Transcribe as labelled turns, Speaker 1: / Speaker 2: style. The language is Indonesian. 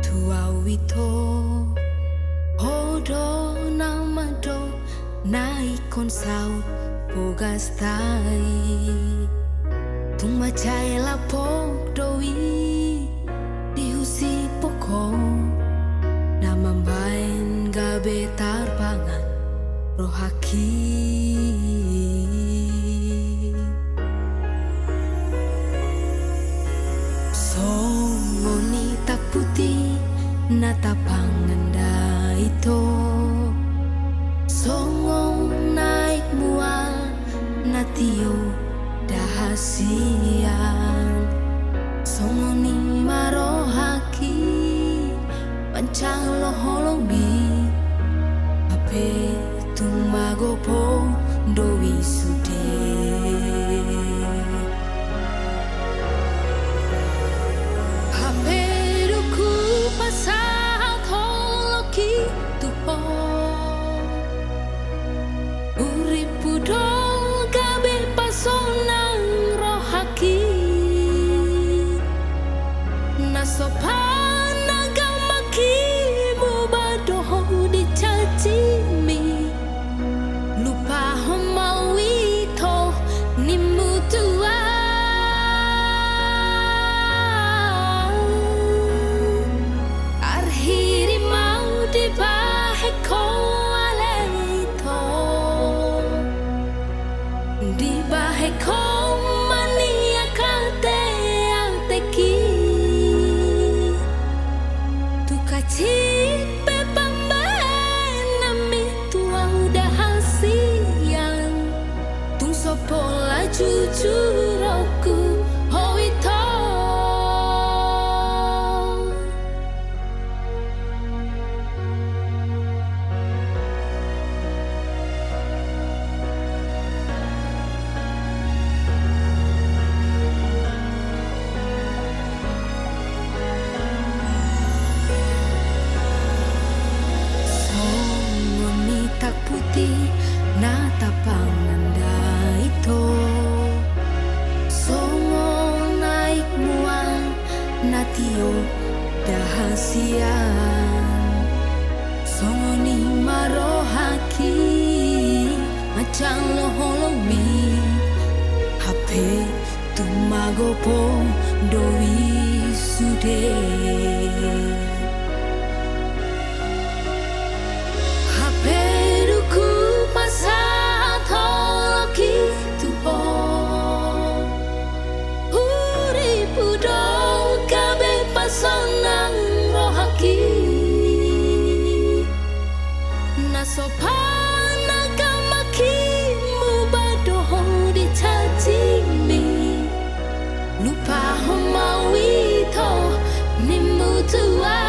Speaker 1: Tuawito Hodo namado naikon saut pogastai Tumacay lapok dowi dihusi poko namambain gabe tarpangan rohaki Songoni tak putih natapanganda ito Songo naik mual natio dahasian Songo ni marohaki pancang loholongi ape tumagopo dowi sude ape duku pasal holoki tupo uripudo gabe pasonang rohaki nasopan nagamaki mubadoho dicacimi lupa homawito nimutua arhiri mau dibaheko aleito dibaheko mania kate anteki tukaci pepambaen nami tua udah hasian tung sopola jujur aku hoito tak putih natapanganda ito Songo naik mual natio dahasian Songo ni marohaki macang loholomi hape tumagopo dowi sude Sonang rohaki nasopan nagamaki mubadoho dicacimi lupa homawito nimutua